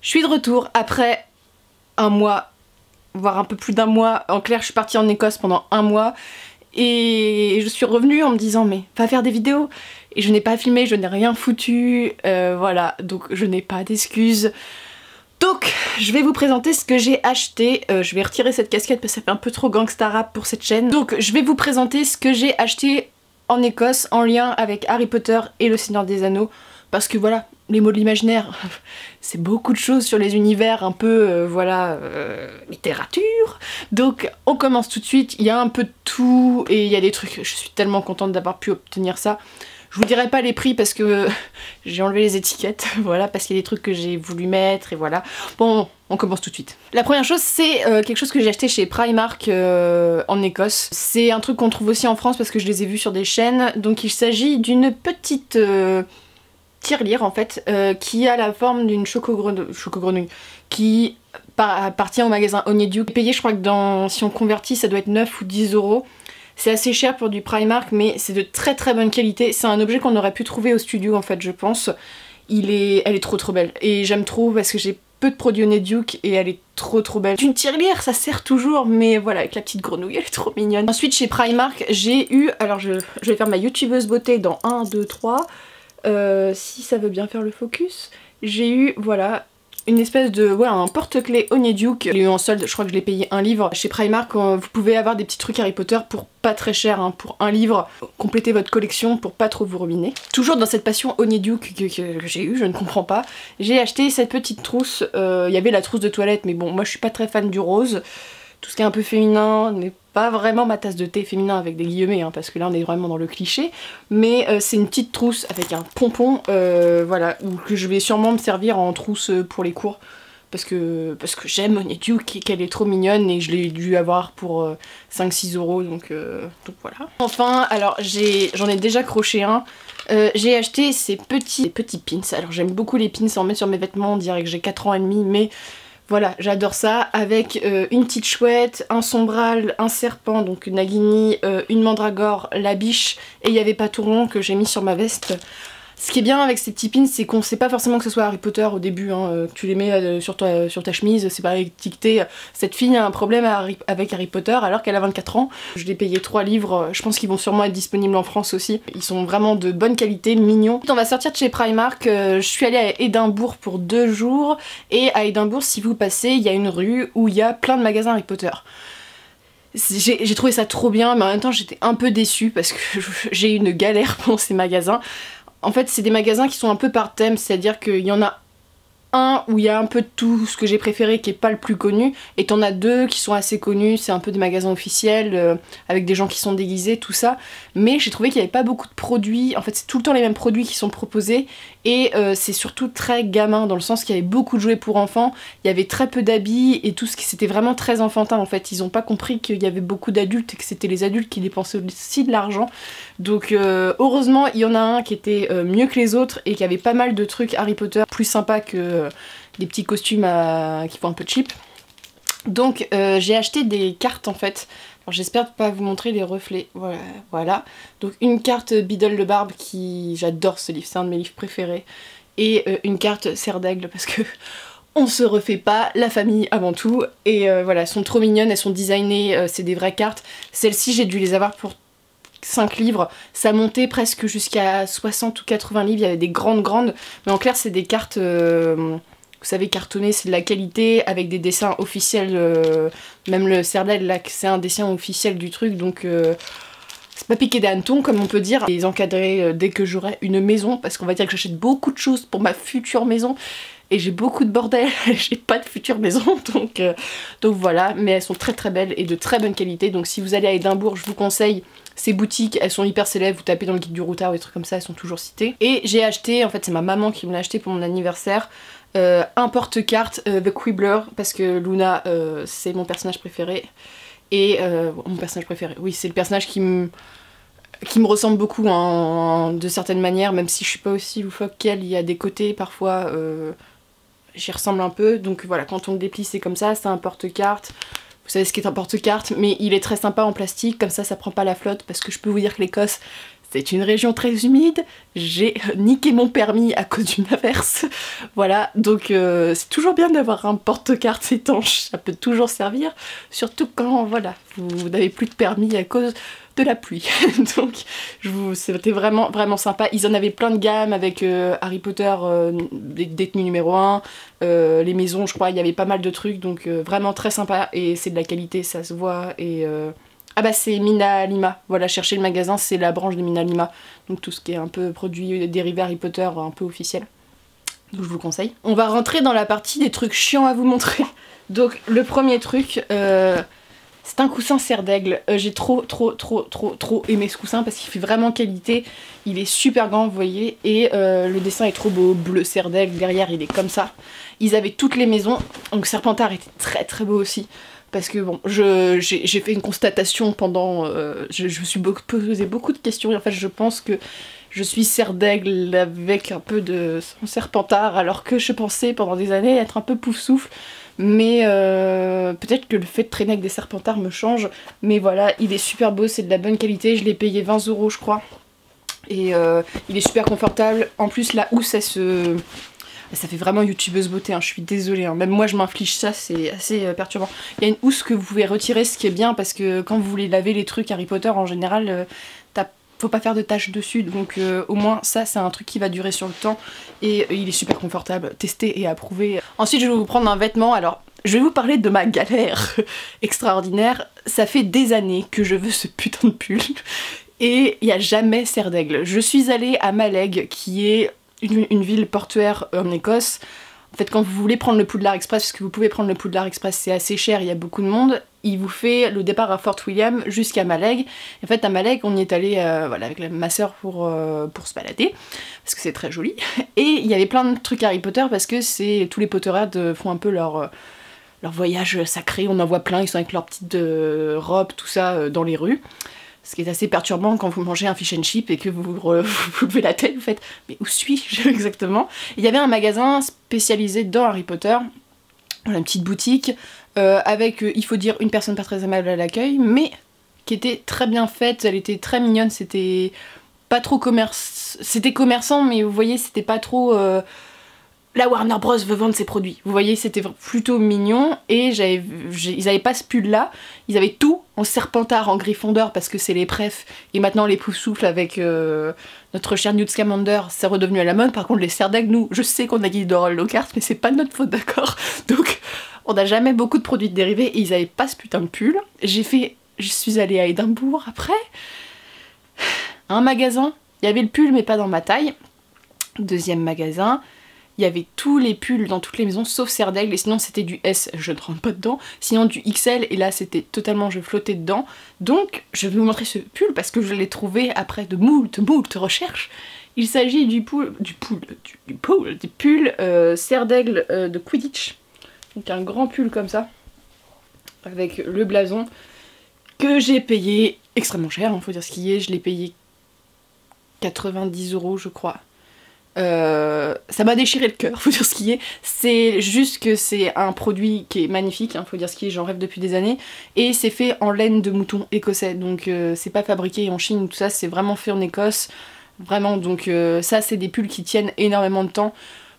Je suis de retour après un mois, voire un peu plus d'un mois. En clair, je suis partie en Écosse pendant un mois et je suis revenue en me disant mais va faire des vidéos. Et je n'ai pas filmé, je n'ai rien foutu, voilà, donc je n'ai pas d'excuses. Donc je vais vous présenter ce que j'ai acheté. Je vais retirer cette casquette parce que ça fait un peu trop gangsta rap pour cette chaîne. Donc je vais vous présenter ce que j'ai acheté en Écosse en lien avec Harry Potter et le Seigneur des Anneaux. Parce que voilà, les mots de l'imaginaire, c'est beaucoup de choses sur les univers un peu, voilà, littérature. Donc on commence tout de suite, il y a un peu de tout et il y a des trucs, je suis tellement contente d'avoir pu obtenir ça. Je vous dirai pas les prix parce que j'ai enlevé les étiquettes, voilà, parce qu'il y a des trucs que j'ai voulu mettre et voilà. Bon, on commence tout de suite. La première chose, c'est quelque chose que j'ai acheté chez Primark en Écosse. C'est un truc qu'on trouve aussi en France parce que je les ai vus sur des chaînes. Donc il s'agit d'une petite tirelire en fait, qui a la forme d'une choco-grenouille, qui appartient au magasin Honeydew. Payé, je crois que si on convertit, ça doit être 9 ou 10 euros. C'est assez cher pour du Primark, mais c'est de très très bonne qualité. C'est un objet qu'on aurait pu trouver au studio en fait, je pense. Elle est trop belle. Et j'aime trop parce que j'ai peu de produits Honeydew et elle est trop belle. Une tirelire, ça sert toujours, mais voilà, avec la petite grenouille, elle est trop mignonne. Ensuite, chez Primark, j'ai eu, alors je vais faire ma youtubeuse beauté dans 1, 2, 3. Si ça veut bien faire le focus. J'ai eu, voilà, une espèce de, ouais, un porte-clés Honeydew. Je l'ai eu en solde, je crois que je l'ai payé 1 livre. Chez Primark, vous pouvez avoir des petits trucs Harry Potter pour pas très cher, hein, pour 1 livre. Complétez votre collection pour pas trop vous ruiner. Toujours dans cette passion Honeydew que j'ai eu, je ne comprends pas. J'ai acheté cette petite trousse. Il y avait la trousse de toilette, mais bon, moi je suis pas très fan du rose. Tout ce qui est un peu féminin n'est pas vraiment ma tasse de thé féminin avec des guillemets, hein, parce que là on est vraiment dans le cliché. Mais c'est une petite trousse avec un pompon, voilà, que je vais sûrement me servir en trousse pour les cours. Parce que j'aime Honeydew, qu'elle est trop mignonne et je l'ai dû avoir pour 5-6 euros, donc voilà. Enfin, alors j'en ai déjà croché un. J'ai acheté ces petits pins. Alors j'aime beaucoup les pins, en mettre sur mes vêtements, on dirait que j'ai 4 ans et demi, mais voilà, j'adore ça, avec une petite chouette, un sombral, un serpent, donc une Nagini, une mandragore, la biche, et il y avait Patouron que j'ai mis sur ma veste. Ce qui est bien avec ces petits pins, c'est qu'on sait pas forcément que ce soit Harry Potter au début, hein, tu les mets sur ta chemise, c'est pas étiqueté. Cette fille a un problème avec Harry Potter alors qu'elle a 24 ans. Je l'ai payé 3 livres, je pense qu'ils vont sûrement être disponibles en France aussi. Ils sont vraiment de bonne qualité, mignons. On va sortir de chez Primark, je suis allée à Édimbourg pour 2 jours, et à Édimbourg, si vous passez, il y a une rue où il y a plein de magasins Harry Potter. J'ai trouvé ça trop bien, mais en même temps j'étais un peu déçue parce que j'ai eu une galère pour ces magasins. En fait, c'est des magasins qui sont un peu par thème, c'est-à-dire qu'il y en a un où il y a un peu de tout ce que j'ai préféré qui est pas le plus connu, et t'en as 2 qui sont assez connus, c'est un peu des magasins officiels, avec des gens qui sont déguisés, tout ça. Mais j'ai trouvé qu'il n'y avait pas beaucoup de produits, en fait c'est tout le temps les mêmes produits qui sont proposés, et c'est surtout très gamin, dans le sens qu'il y avait beaucoup de jouets pour enfants, il y avait très peu d'habits, et tout ce qui c'était vraiment très enfantin en fait. Ils ont pas compris qu'il y avait beaucoup d'adultes et que c'était les adultes qui dépensaient aussi de l'argent. Donc heureusement il y en a un qui était mieux que les autres et qui avait pas mal de trucs Harry Potter plus sympas que des petits costumes qui font un peu cheap. Donc j'ai acheté des cartes en fait. Alors j'espère pas vous montrer les reflets, voilà. Donc une carte Biddle de Barbe, qui j'adore ce livre, c'est un de mes livres préférés. Et une carte Serre d'Aigle parce que on se refait pas, la famille avant tout. Et voilà, elles sont trop mignonnes, elles sont designées, c'est des vraies cartes. Celles-ci j'ai dû les avoir pour 5 livres, ça montait presque jusqu'à 60 ou 80 livres, il y avait des grandes, mais en clair c'est des cartes, vous savez, cartonnées, c'est de la qualité, avec des dessins officiels, même le Serdal là, c'est un dessin officiel du truc, donc c'est pas piqué des hannetons comme on peut dire. Les encadrer dès que j'aurai une maison, parce qu'on va dire que j'achète beaucoup de choses pour ma future maison, et j'ai beaucoup de bordel, j'ai pas de future maison, donc voilà, mais elles sont très belles et de très bonne qualité. Donc si vous allez à Édimbourg, je vous conseille ces boutiques, elles sont hyper célèbres, vous tapez dans le guide du routard ou des trucs comme ça, elles sont toujours citées. Et j'ai acheté, en fait c'est ma maman qui me l'a acheté pour mon anniversaire, un porte-carte The Quibbler, parce que Luna c'est mon personnage préféré. Et mon personnage préféré, oui, c'est le personnage qui me ressemble beaucoup hein, de certaines manières, même si je suis pas aussi loufoque qu'elle, il y a des côtés parfois j'y ressemble un peu. Donc voilà, quand on le déplie c'est comme ça, c'est un porte-carte. Vous savez ce qu'est un porte-carte, mais il est très sympa en plastique, comme ça prend pas la flotte, parce que je peux vous dire que l'Écosse c'est une région très humide, j'ai niqué mon permis à cause d'une averse. Voilà, donc c'est toujours bien d'avoir un porte-carte étanche, ça peut toujours servir, surtout quand voilà, vous n'avez plus de permis à cause de la pluie. Donc c'était vraiment vraiment sympa. Ils en avaient plein de gammes avec Harry Potter, détenu numéro 1, les maisons, je crois, il y avait pas mal de trucs, donc vraiment très sympa et c'est de la qualité, ça se voit. Et ah bah c'est Mina Lima, voilà, cherchez le magasin, c'est la branche de Mina Lima, donc tout ce qui est un peu produit dérivé Harry Potter, un peu officiel. Donc je vous le conseille. On va rentrer dans la partie des trucs chiants à vous montrer. Donc le premier truc, c'est un coussin serre d'aigle. J'ai trop aimé ce coussin parce qu'il fait vraiment qualité. Il est super grand, vous voyez, et le dessin est trop beau, bleu serre d'aigle, derrière il est comme ça. Ils avaient toutes les maisons, donc Serpentard était très beau aussi. Parce que bon, j'ai fait une constatation pendant... je me suis posé beaucoup de questions et en fait je pense que je suis serre d'aigle avec un peu de son Serpentard alors que je pensais pendant des années être un peu pouf souffle. Mais peut-être que le fait de traîner avec des Serpentards me change. Mais voilà, il est super beau, c'est de la bonne qualité. Je l'ai payé 20 € je crois. Et il est super confortable. En plus la housse, ça fait vraiment youtubeuse beauté, hein. Je suis désolée, hein. Même moi je m'inflige ça, c'est assez perturbant. Il y a une housse que vous pouvez retirer, ce qui est bien, parce que quand vous voulez laver les trucs Harry Potter en général, faut pas faire de taches dessus, donc au moins ça c'est un truc qui va durer sur le temps et il est super confortable, testé et approuvé. Ensuite je vais vous prendre un vêtement, alors je vais vous parler de ma galère extraordinaire. Ça fait des années que je veux ce putain de pull et il n'y a jamais serre d'aigle. Je suis allée à Mallaig qui est une ville portuaire en Écosse. En fait, quand vous voulez prendre le Poudlard Express, parce que vous pouvez prendre le Poudlard Express, c'est assez cher, il y a beaucoup de monde, il vous fait le départ à Fort William jusqu'à Mallaig. En fait, à Mallaig, on y est allé voilà, avec ma soeur pour se balader, parce que c'est très joli. Et il y avait plein de trucs Harry Potter, parce que tous les Potterheads font un peu leur voyage sacré, on en voit plein, ils sont avec leurs petites robes, tout ça, dans les rues. Ce qui est assez perturbant quand vous mangez un fish and chip et que vous levez la tête, vous faites « mais où suis-je exactement ?» Il y avait un magasin spécialisé dans Harry Potter, une petite boutique, avec, il faut dire, une personne pas très aimable à l'accueil, mais qui était très bien faite, elle était très mignonne, c'était pas trop c'était commerçant, mais vous voyez, c'était pas trop... La Warner Bros veut vendre ses produits. Vous voyez, c'était plutôt mignon. Et ils avaient pas ce pull là. Ils avaient tout en Serpentard, en Gryffondor, parce que c'est les prefs. Et maintenant les Poufsouffles avec notre cher Newt Scamander, c'est redevenu à la mode. Par contre les serre d'aigle, nous, je sais qu'on a Gilderoy Lockhart, mais c'est pas de notre faute, d'accord. Donc on n'a jamais beaucoup de produits dérivés et ils avaient pas ce putain de pull. Je suis allée à Édimbourg après. Un magasin, il y avait le pull mais pas dans ma taille. Deuxième magasin. Il y avait tous les pulls dans toutes les maisons sauf serre d'aigle et sinon c'était du S, je ne rentre pas dedans, sinon du XL et là c'était totalement, je flottais dedans. Donc je vais vous montrer ce pull parce que je l'ai trouvé après de moult recherches. Il s'agit du pull serre d'aigle de Quidditch. Donc un grand pull comme ça, avec le blason, que j'ai payé extrêmement cher, il faut dire ce qui est, je l'ai payé 90 € je crois. Ça m'a déchiré le cœur, faut dire ce qui est. C'est juste que c'est un produit qui est magnifique, hein, faut dire ce qui est, j'en rêve depuis des années. Et c'est fait en laine de mouton écossais, donc c'est pas fabriqué en Chine, tout ça, c'est vraiment fait en Écosse. Vraiment, donc ça c'est des pulls qui tiennent énormément de temps.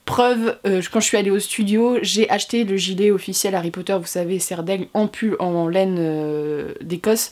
Preuve, quand je suis allée au studio, j'ai acheté le gilet officiel Harry Potter, vous savez, serre d'aigle en pull en laine d'Écosse.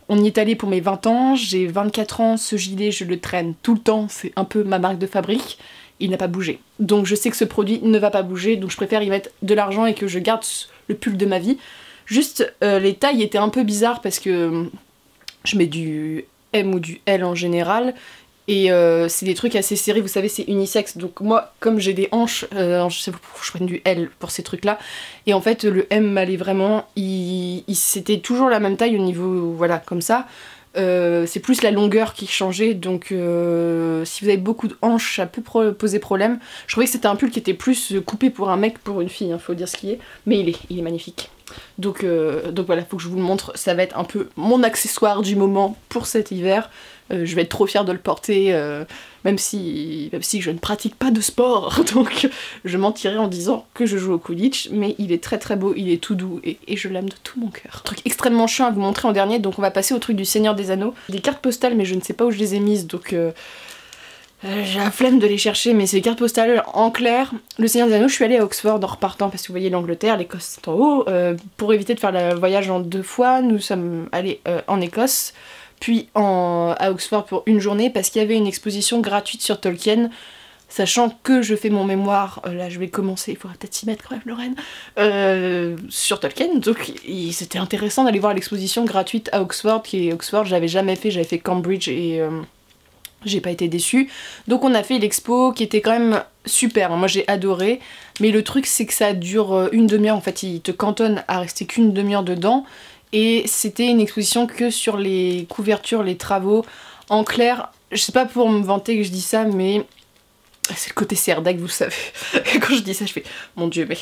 On y est allé pour mes 20 ans, j'ai 24 ans, ce gilet je le traîne tout le temps, c'est un peu ma marque de fabrique, il n'a pas bougé. Donc je sais que ce produit ne va pas bouger, donc je préfère y mettre de l'argent et que je garde le pull de ma vie. Juste, les tailles étaient un peu bizarres parce que je mets du M ou du L en général, et c'est des trucs assez serrés, vous savez, c'est unisexe, donc moi, comme j'ai des hanches, je prends du L pour ces trucs-là, et en fait, le M m'allait vraiment, c'était toujours la même taille au niveau, voilà, comme ça, c'est plus la longueur qui changeait, donc si vous avez beaucoup de hanches, ça peut poser problème. Je trouvais que c'était un pull qui était plus coupé pour un mec, pour une fille, hein, faut dire ce qui est, mais il est magnifique. Donc voilà, faut que je vous le montre, ça va être un peu mon accessoire du moment pour cet hiver. Je vais être trop fière de le porter, même si je ne pratique pas de sport, donc je mentirais en disant que je joue au Quidditch, mais il est très très beau, il est tout doux et je l'aime de tout mon cœur. Un truc extrêmement chiant à vous montrer en dernier, donc on va passer au truc du Seigneur des Anneaux. Des cartes postales, mais je ne sais pas où je les ai mises, donc j'ai la flemme de les chercher, mais c'est des cartes postales en clair. Le Seigneur des Anneaux, je suis allée à Oxford en repartant, parce que vous voyez l'Angleterre, l'Écosse c'est en haut. Pour éviter de faire le voyage en 2 fois, nous sommes allés en Écosse, puis à Oxford pour une journée, parce qu'il y avait une exposition gratuite sur Tolkien. Sachant que je fais mon mémoire, là je vais commencer, il faudra peut-être s'y mettre quand même Lorraine, sur Tolkien, donc c'était intéressant d'aller voir l'exposition gratuite à Oxford, qui est Oxford, j'avais jamais fait, j'avais fait Cambridge et j'ai pas été déçue. Donc on a fait l'expo qui était quand même super, moi j'ai adoré, mais le truc c'est que ça dure une demi-heure, en fait il te cantonne à rester qu'une demi-heure dedans, et c'était une exposition que sur les couvertures, les travaux, en clair, je sais pas pour me vanter que je dis ça, mais c'est le côté CRDAC, vous le savez. Quand je dis ça, je fais mon dieu, mais.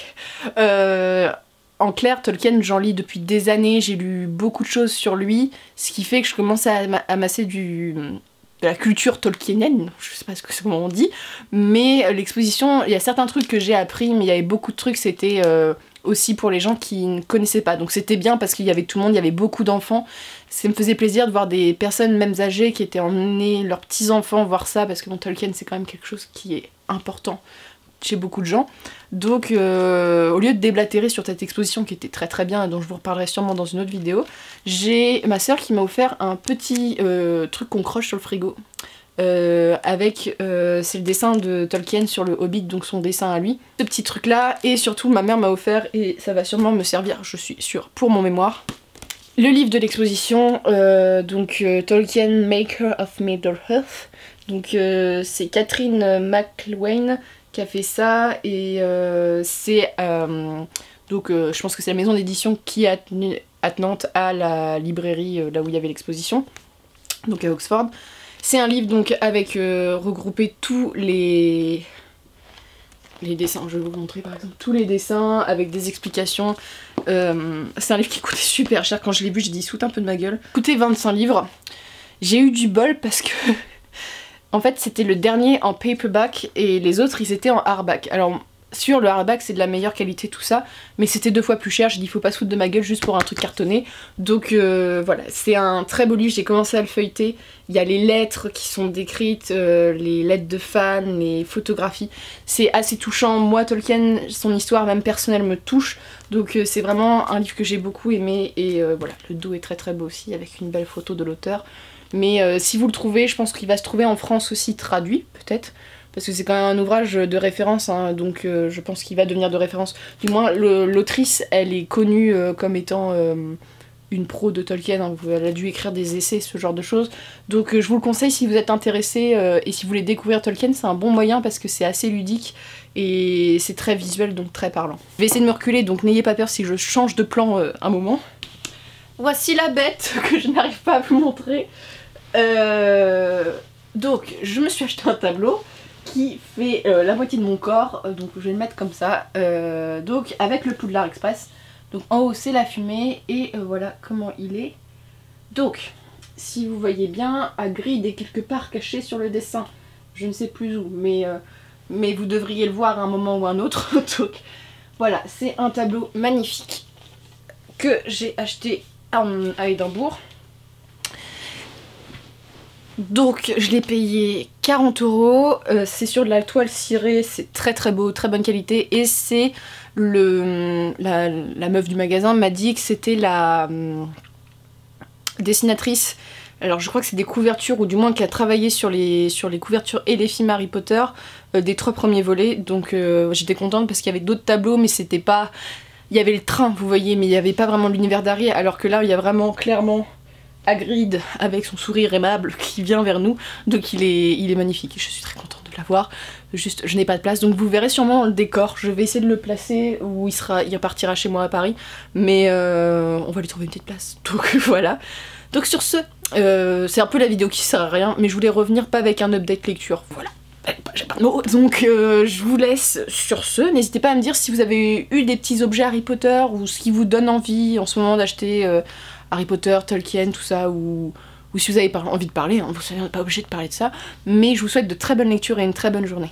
En clair, Tolkien, j'en lis depuis des années, j'ai lu beaucoup de choses sur lui, ce qui fait que je commence à amasser de la culture tolkienienne, je sais pas comment on dit, mais l'exposition, il y a certains trucs que j'ai appris, mais il y avait beaucoup de trucs, c'était aussi pour les gens qui ne connaissaient pas. Donc c'était bien parce qu'il y avait tout le monde, il y avait beaucoup d'enfants. Ça me faisait plaisir de voir des personnes même âgées qui étaient emmenées leurs petits-enfants voir ça, parce que bon, Tolkien c'est quand même quelque chose qui est important chez beaucoup de gens. Donc au lieu de déblatérer sur cette exposition qui était très très bien et dont je vous reparlerai sûrement dans une autre vidéo, j'ai ma soeur qui m'a offert un petit truc qu'on croche sur le frigo. C'est le dessin de Tolkien sur le Hobbit, donc son dessin à lui. Ce petit truc là, et surtout ma mère m'a offert, et ça va sûrement me servir, je suis sûre, pour mon mémoire, le livre de l'exposition, Tolkien Maker of Middle-earth. Donc c'est Catherine McIlwaine qui a fait ça, et je pense que c'est la maison d'édition qui est attenante à la librairie là où il y avait l'exposition, donc à Oxford. C'est un livre donc avec regroupé tous les dessins, je vais vous montrer par exemple tous les dessins avec des explications. C'est un livre qui coûtait super cher, quand je l'ai vu j'ai dit saute un peu de ma gueule. Coûtait 25 livres. J'ai eu du bol parce que en fait c'était le dernier en paperback et les autres ils étaient en hardback. Alors sur le hardback c'est de la meilleure qualité tout ça, mais c'était 2 fois plus cher, j'ai dit faut pas se foutre de ma gueule juste pour un truc cartonné. Donc voilà, c'est un très beau livre, j'ai commencé à le feuilleter, il y a les lettres qui sont décrites, les lettres de fans, les photographies, c'est assez touchant. Moi Tolkien, son histoire même personnelle me touche, donc c'est vraiment un livre que j'ai beaucoup aimé, et voilà, le dos est très très beau aussi avec une belle photo de l'auteur. Mais si vous le trouvez, je pense qu'il va se trouver en France aussi traduit peut-être, parce que c'est quand même un ouvrage de référence, hein, donc je pense qu'il va devenir de référence. Du moins, l'autrice, elle est connue comme étant une pro de Tolkien, hein, elle a dû écrire des essais, ce genre de choses. Donc je vous le conseille si vous êtes intéressé, et si vous voulez découvrir Tolkien, c'est un bon moyen parce que c'est assez ludique, et c'est très visuel, donc très parlant. Je vais essayer de me reculer, donc n'ayez pas peur si je change de plan un moment. Voici la bête que je n'arrive pas à vous montrer. Donc je me suis acheté un tableau qui fait la moitié de mon corps, donc je vais le mettre comme ça, donc avec le Poudlard Express. Donc en haut c'est la fumée, et voilà comment il est. Donc si vous voyez bien, Hagrid est quelque part caché sur le dessin, je ne sais plus où, mais vous devriez le voir à un moment ou un autre. Donc voilà, c'est un tableau magnifique que j'ai acheté à Édimbourg. Donc je l'ai payé 40 €, c'est sur de la toile cirée, c'est très très beau, très bonne qualité, et c'est la meuf du magasin m'a dit que c'était la dessinatrice, alors je crois que c'est des couvertures, ou du moins qui a travaillé sur les couvertures et les films Harry Potter, des 3 premiers volets, donc j'étais contente parce qu'il y avait d'autres tableaux, mais c'était pas... Il y avait le train, vous voyez, mais il n'y avait pas vraiment l'univers d'Harry, alors que là il y a vraiment clairement Hagrid avec son sourire aimable qui vient vers nous, donc il est magnifique, je suis très contente de l'avoir. Juste je n'ai pas de place, donc vous verrez sûrement le décor, je vais essayer de le placer où il repartira chez moi à Paris, mais on va lui trouver une petite place, donc voilà. Donc sur ce, c'est un peu la vidéo qui sert à rien, mais je voulais revenir pas avec un update lecture, voilà. j'ai pas de mots. Donc je vous laisse sur ce. N'hésitez pas à me dire si vous avez eu des petits objets Harry Potter ou ce qui vous donne envie en ce moment d'acheter Harry Potter, Tolkien, tout ça, ou si vous avez envie de parler, hein, vous n'êtes pas obligé de parler de ça. Mais je vous souhaite de très bonnes lectures et une très bonne journée.